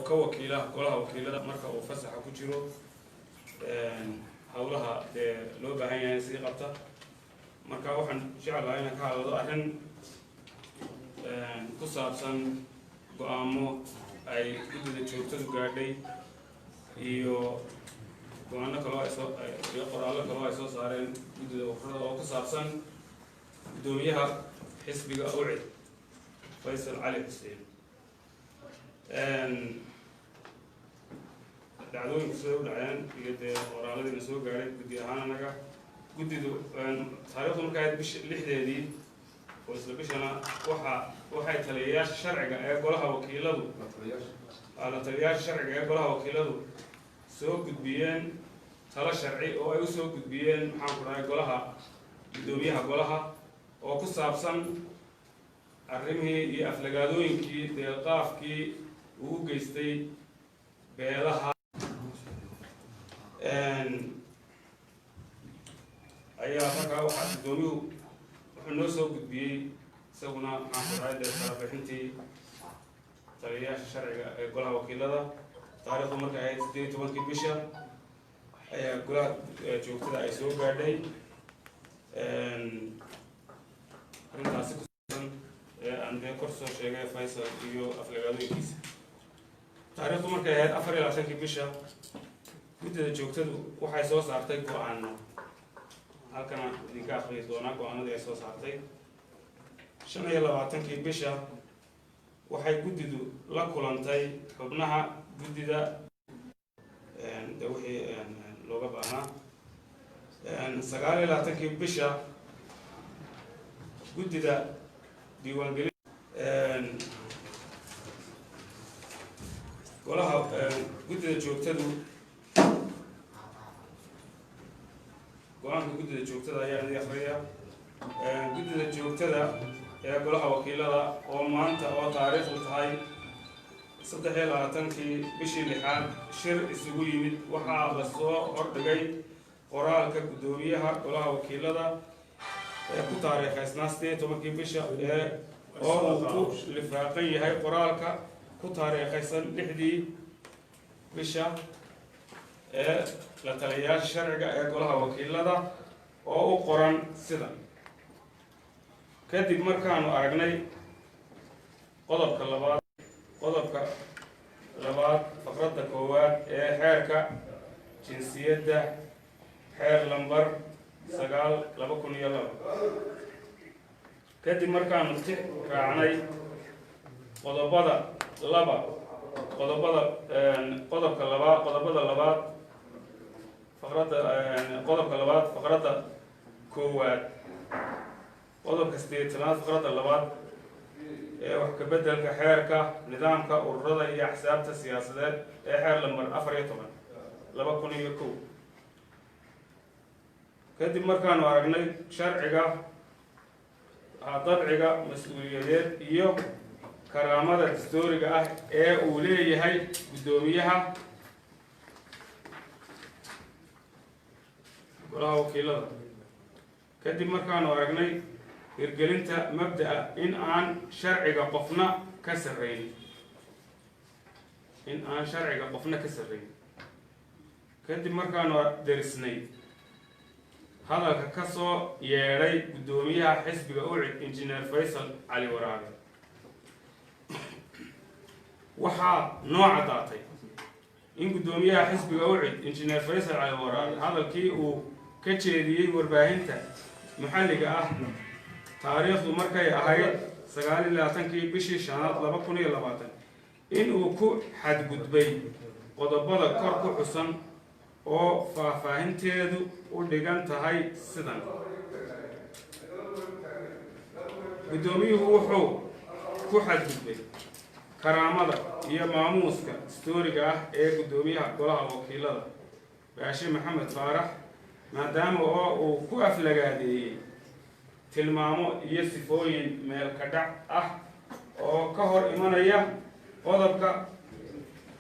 كوكيلة كلها وكيلة مركب وفسح كتيرو hawlaha loo baahan yahay si qabta marka waxaan jeclahay inaan ka hadlo arrin ku saabsan go'aamo ay guddida joogtadu gaadhay iyo go'aano kale iyo qoraallo kale ay soo saareen guddida ururada oo ku saabsan guddoomiyaha xisbiga UCID Faysal Cali Xuseen dacdooyin soo dhaceen iyo qoraalladii soo gaaray guddi ahaan anaga guddidu taariikhdu markay lixdeedii oo isla bishana waxay taliyayaasha sharciga ee golaha wakiiladu soo gudbiyeen talo sharci oo ay u soo gudbiyeen maxaan ku dhahay golaha guddoomiyaha golaha oo ku saabsan arrimihii iyo aflagaadooyinkii deeqaafkii uu u geystay beelaha ayaa markaa waxaa guddoomiyuhu wuxuu noo soo gudbiyey isaguna maxaan ku dhahay tarbixintii taliyayaasha sharciga ee golaha wakiilada taariikhdu markay ahayd 18 bisha ayaa golaha joogtada ay soo gaadhay arrintaasi ku saabsan aan kor soo sheegay Faysal iyo aflagaadooyinkiisa taariikhdu markay ahayd 24 bisha guddida joogtadu waxay soo saartay go'aano halkana idinka akhriyi doonaa go'aanadii ay soo saartay 25 bisha waxay guddidu la kulantay xubnaha guddida wixii looga baahnaa 29 bisha guddida diiwaangelin golaha guddida joogtadu go'aanka guddida joogtada ayaa idin akhriya guddida joogtada ee golaha wakiilada oo maanta oo taariikhdu tahay 23 bishii 6 shir isugu yimid waxaa la soo hordhigay qoraalka guddoomiyaha golaha wakiilada ee ku taariikhaysnaa 18 bisha oo uu ku lifaaqan yahay qoraalka ku taariikhaysan 6 bisha ee la taliyayaasha sharciga ee golaha wakiilada oo u qoran sida kadib markaanu aragnay qodobka labaad faqradda koowaad ee xeerka jinsiyadda xeer lambar 9/2002 kadib markaanu raacnay qodobada labaad faqradda koowaad qodobka 8 faqradda labaad ee wax ka beddelka xeerka nidaamka ururada iyo axsaabta siyaasadeed ee xeer lambar 14/2001 kadib markaanu aragnay sharciga dabciga mas-uuliyadeed iyo karaamada dastuuriga ah ee uu leeyahay guddoomiyaha golaha wakiilada kadib markaanu aragnay hirgelinta mabda'a in aan sharciga qofna ka sarreyn kadib markaanu derisnay hadalka ka soo yeedhay guddoomiyaha xisbiga UCID injineer Faysal Cali Waraabe waxaa noo caddaatay in guddoomiyaha xisbiga UCID injineer Faysal Cali Waraabe hadalkii uu ka jeediyey warbaahinta maxalliga ah taariikhdu markay ahayd 29 bishii 5/2020 in uu ku xadgudbay qodobada kor ku xusan oo faahfaahinteedu u dhigan tahay sidan guddoomiyuhu wuxuu ku xadgudbay karaamada iyo maamuuska dastuuriga ah ee guddoomiyaha golaha wakiilada Baashi Maxamed Faarax maadaama oo uu ku aflagaadeeyey tilmaamo iyo sifooyin meel ka dhac ah oo ka hor imanaya qodobka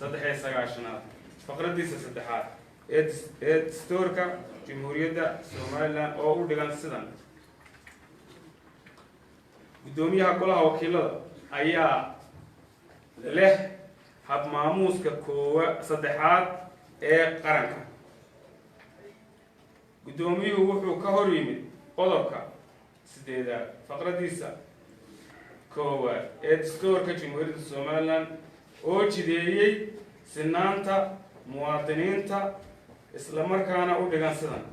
93 faqradiisa 3 ee dastuurka Jamhuuriyadda Soomaaliland oo u dhigan sidan guddoomiyaha golaha wakiilada ayaa leh habmaamuuska saddexaad ee qaranka. guddoomiyuhu wuxuu ka hor yimid qodobka 8 faqradiisa 1 ee dastuurka Jamhuuriyadda Somaliland oo jideeyay sinaanta muwaadiniinta isla markaana u dhigan sidan: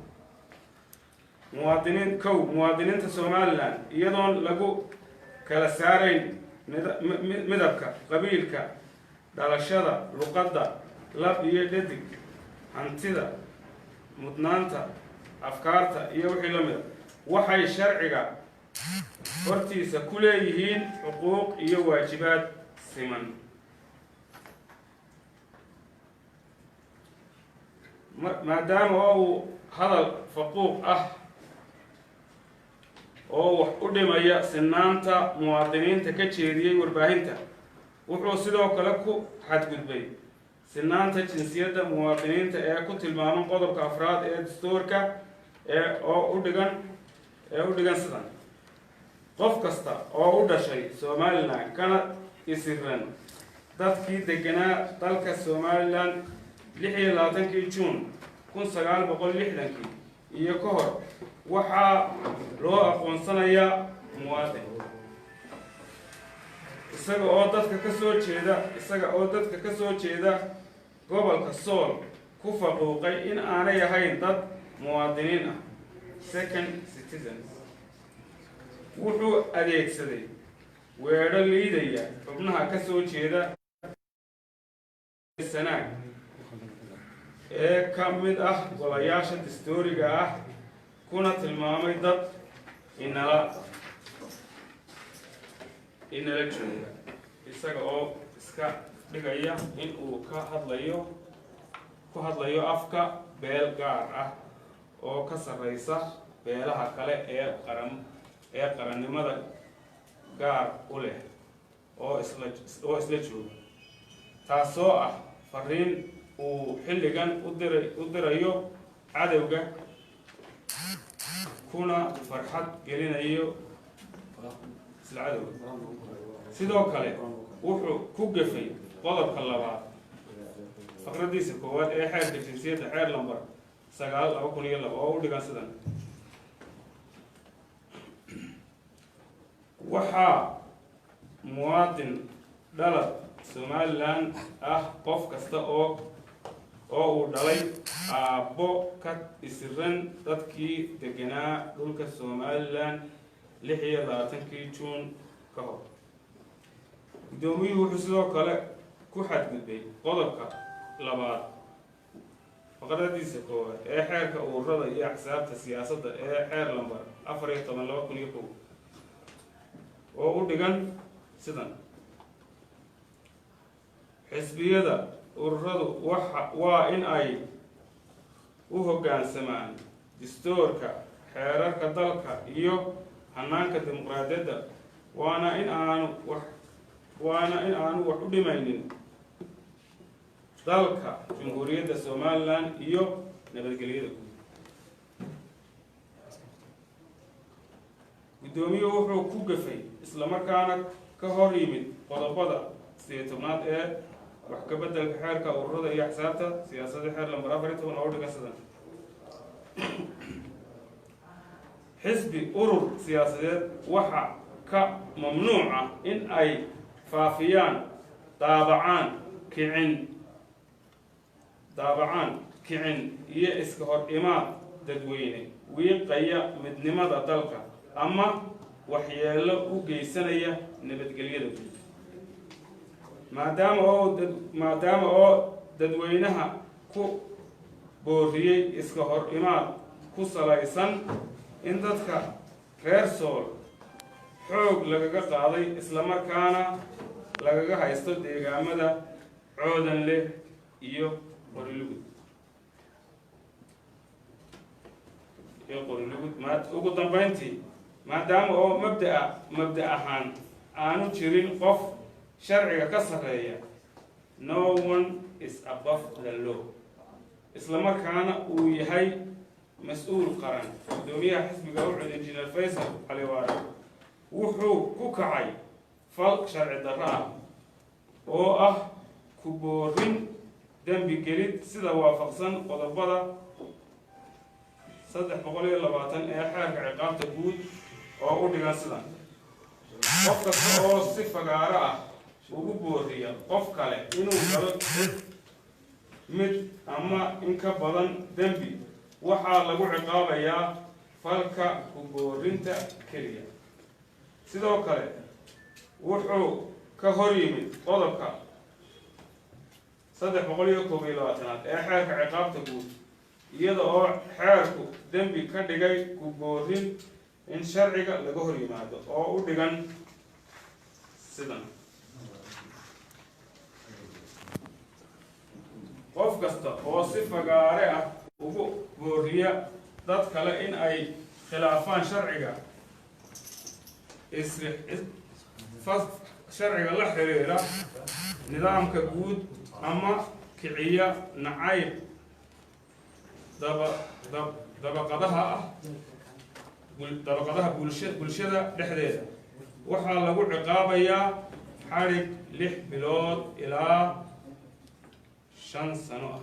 muwaadiniinta Somaliland iyadoon lagu kala saarayn midabka, qabiilka, dhalashada, luqadda, lab iyo dhadig, hantida, mudnaanta, afkaarta iyo wixii la mid waxay sharciga hortiisa ku leeyihiin xuquuq iyo waajibaad siman. maadaama uu hadal faquuq ah oo wax u dhimaya sinaanta muwaadiniinta ka jeediyey warbaahinta, wuxuu sidoo kale ku xadgudbay sinaanta jinsiyadda muwaadiniinta ee ku tilmaaman qodobka 4 ee dastuurka oo u dhigan sidan: qof kasta oo u dhashay Somaliland kana isiran dadkii deganaa dalka Somaliland 26 Juun 1960 iyo ka hor waxaa loo aqoonsanayaa muwaadin, isaga oo dadka ka soo jeeda gobolka Sool ku faquuqay in aanay ahayn dad muwaadiniin ah second citizens. wuxuu adeegsaday weedho liidaya xubnaha ka soo jeeda sanaag ee ka mid ah golayaasha dastuuriga ah, kuna tilmaamay dad inala jooga, isaga oo iska dhigaya in uu ku hadlayo afka beel gaar ah oo ka sarreysa beelaha kale ee qarannimada gaar u leh oo isla jooga, taasoo ah fariin uu xilligan u dirayo cadowga, kuna farxad gelinayo isla cadowga. sidoo kale wuxuu ku gafay qodobka 2 faqradiisa 1 ee xeerka jinsiyadda xeer lambar 9/2002 oo u dhigan sidan: waxaa muwaadin dhalad Somaliland ah qof kasta oo uu dhalay aabbo ka isiran dadkii deganaa dhulka Somaliland 26 Juun ka hor. guddoomiyuhu wuxuu sidoo kale ku xadgudbay qodobka 2 faqradiisa 1 ee xeerka ururada iyo axsaabta siyaasadda ee xeer lambar 14/2001 oo u dhigan sidan: xisbiyada ururadu waa in ay u hoggaansamaan dastuurka, xeerarka dalka iyo hanaanka dimuqraadiyadda, waana in aanu wax u dhimaynin dalka Jamhuuriyadda Somaliland iyo nabadgelyada guud. guddoomiyuhu wuxuu ku gafay isla markaana ka hor yimid qodobada 18 ee wax ka beddelka xeerka ururada iyo axsaabta siyaasadda xeer lambar 14 oo u dhigan sidan: xisbi urur siyaasadeed waxa ka mamnuuc ah in ay faafiyaan, daabacaan, kicin iyo iska hor imaad dadweyne wiiqaya midnimada dalka ama waxyeello u geysanaya nabadgelyada guud. maadaama oo dadweynaha ku booriyey iska hor imaad ku salaysan in dadka reer Sool xoog lagaga qaaday isla markaana lagaga haysto deegaamada Coodanle iyo Qorilugud. ugu dambeyntii, maadaama oo mabda ahaan aanu jirin qof sharciga ka sarreeya, no one is above the law, isla markaana uu yahay mas-uul qaran, gudoomiyaha xisbiga wuxuu injineer Faysal Cali Waara wuxuu ku kacay fal sharci darro ah oo ah ku boorin dembi gelid sida waafaqsan qodobada 320 ee xeerka ciqaabta guud oo u dhigan sidan qof kasta oo si fagaaro ah ugu booriya qof kale inuu galo mid ama in ka badan dembi waxaa lagu ciqaabayaa falka ku boorinta keliya. sidoo kale wuxuu ka hor yimid qodobka 321 ee xeerka ciqaabta guud iyada oo xeerku dembi ka dhigay ku boorin in sharciga laga hor yimaado oo u dhigan sidan qof kasta oo si fagaare ah ugu booriya dad kale in ay khilaafaan sharciga sharciga la xiriira nidaamka guud ama kiciya nacayb dabaqadaha bulshada dhexdeeda waxaa lagu ciqaabayaa xadhig 6 bilood ilaa 5 sano ah.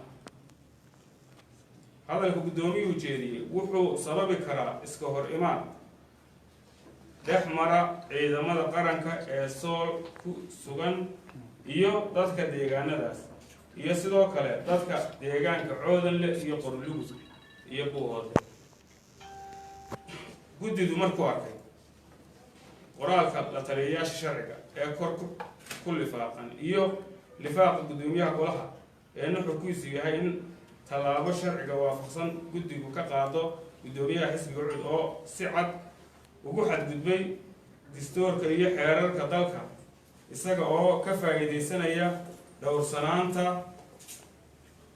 hadalka guddoomiyuhu jeediyey wuxuu sababi karaa iska hor imaan dhex mara ciidamada qaranka ee sool ku sugan iyo dadka deegaanadaas iyo sidoo kale dadka deegaanka Coodanle iyo Qorlugud iyo Buuhood. guddidu markuu arkay qoraalka la taliyayaasha sharciga ee kor ku lifaaqan iyo lifaaqa guddoomiyaha golaha ee nuxurkiisu yahay in tallaabo sharciga waafaqsan guddigu ka qaado guddoomiyaha xisbiga UCID oo si cad ugu xadgudbay dastuurka iyo xeerarka dalka isaga oo ka faa'iideysanaya dhowrsanaanta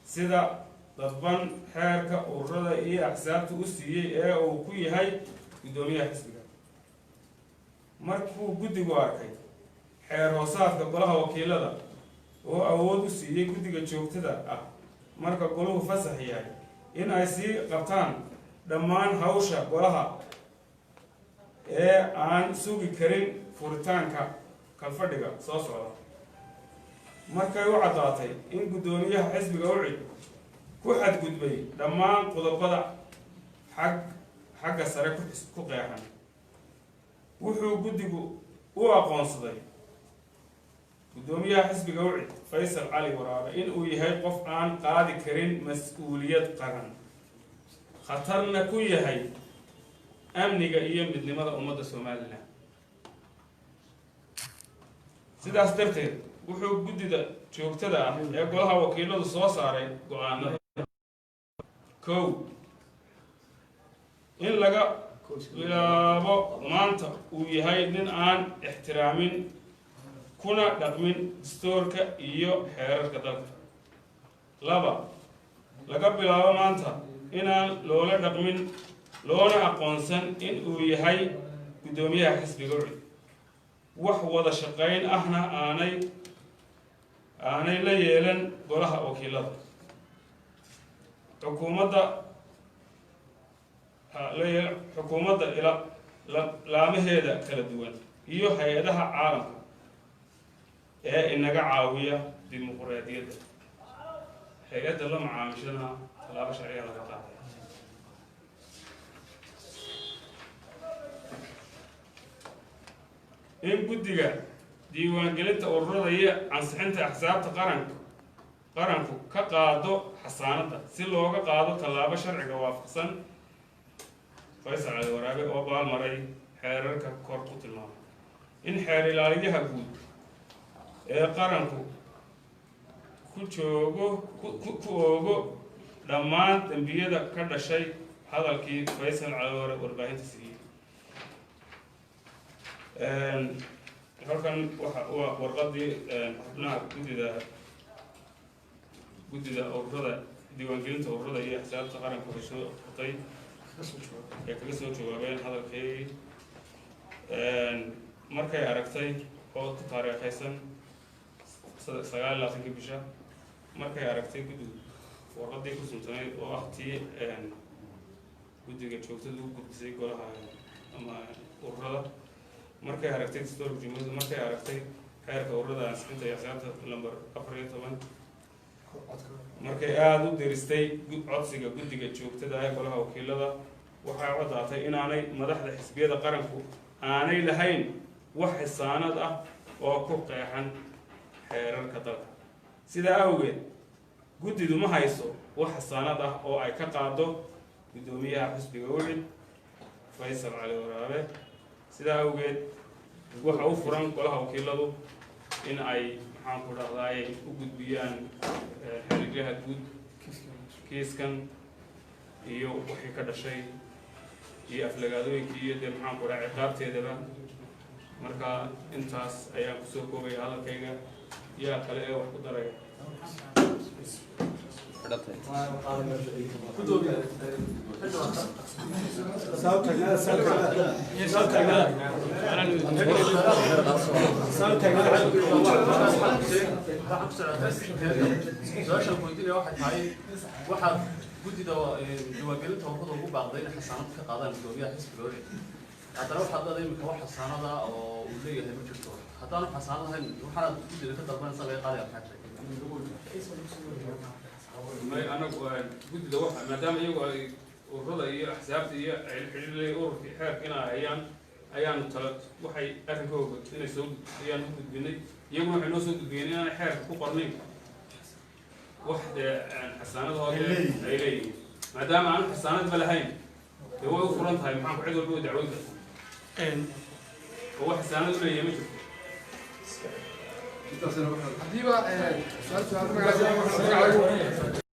sida dadban xeerka ururada iyo axsaabta u siiyey ee uu ku yahay guddoomiyaha xisbiga. markuu guddigu arkay xeer hoosaadka golaha wakiilada oo awood u siiyey guddiga joogtada ah marka goluhu fasax yahay in ay sii qabtaan dhammaan hawsha golaha ee aan sugi karin furitaanka kalfadhiga soo socda. markay u caddaatay in guddoomiyaha xisbiga UCID ku xadgudbay dhammaan qodobada xagga sare ku qeexan wuxuu guddigu u aqoonsaday guddoomiyaha xisbiga UCID Faysal Cali Waraabe in uu yahay qof aan qaadi karin mas'uuliyad qaran khatarna ku yahay amniga iyo midnimada ummadda Soomaaliland. sidaas darteed wuxuu guddida joogtada ah ee golaha wakiiladu soo saaray go'aanada 1 in laga bilaabo maanta uu yahay nin aan ixtiraamin kuna dhaqmin dastuurka iyo xeerarka dalka. 2 laga bilaabo maanta inaan loola dhaqmin loona aqoonsan in uu yahay guddoomiyaha xisbiga UCID wax wada shaqayn ahna aanay la yeelan golaha wakiilada xukuumadda laamaheeda kala duwan iyo hay-adaha caalamka ee inaga caawiya dimuqraadiyadda hay-adda la macaamishana tallaabo sharciga laga qaaday. in guddiga diiwaangelinta ururada iyo ansixinta axsaabta qaranku ka qaado xasaanadda si looga qaado tallaabo sharciga waafaqsan Faysal Cali Waraabe oo baalmaray xeerarka kor ku tilmaamay. in xeer ilaaliyaha guud ee qaranku ku oogo dhammaan dembiyada ka dhashay hadalkii Faysal Cali Waraabe warbaahinta siiyey. halkan waa warqadii xubnaha guddida ururada diiwaangelinta ururada iyo axsaabta qaranku ay soo qotay ee kaga soo jawaabeen hadalkii markay aragtay oo ku taariikhaysan 29 bisha markay aragtay guddiga warqadii ku suntanayd oo ah tii guddiga joogtada u gudbisay golaha ama ururada markay aragtay dastuurka jumhuuriyadda markay aragtay xeerka ururada ansixinta iyo xisaabta lambar 14 markay aada u diristay codsiga guddiga joogtada ee golaha wakiilada waxay caddaatay inaanay madaxda xisbiyada qaranku aanay lahayn wax xisaanad ah oo ku qeexan xeerarka dalka sidaa awgeed guddidu ma hayso wax xisaanad ah oo ay ka qaado guddoomiyaha xisbiga ucid Faysal Cali Waraabe sidaa awgeed waxa u furan golaha wakiiladu in ay maxaan ku dhahdaay u gudbiyaan xiriiryaha guud kiiskan iyo wixii ka dhashay iyo aflagaadooyinkii iyo dee maxaan ku dhahay ciqaabteedaba marka intaas ayaan kusoo koobaya hadalkayga yaa kale ee wax ku daraya waxaad guddida diwaangelinta ururada ugu baaqday inay xasaanad ka qaadaan guddoomiyaha xisbiga ucid haddana waxaad leedahay iminka wax xasaanada oo uu leeyahay ma jirto haddaanu xasaanad ahayn waxaad guddida ka dalbanaysa laga qaadaya maxaa anagu guddida waxa maadaama iyagu ay ururada iyo axsaabta iyo xidhiidhada ururkii xeerka inay hayaan ayaanu tala waxay arrinkooga inay soo ayaan u gudbinay iyaguna waxay noo soo gudbiyeen inaanay xeerka ku qornayn wax dee xasaanadooda ay leeyihiin maadaama aan xasaanadba lahayn dee way u furan tahay maxaan ku cid walba oo dacwada oo wax xasaanad u leeyahay ma jirto haddiiba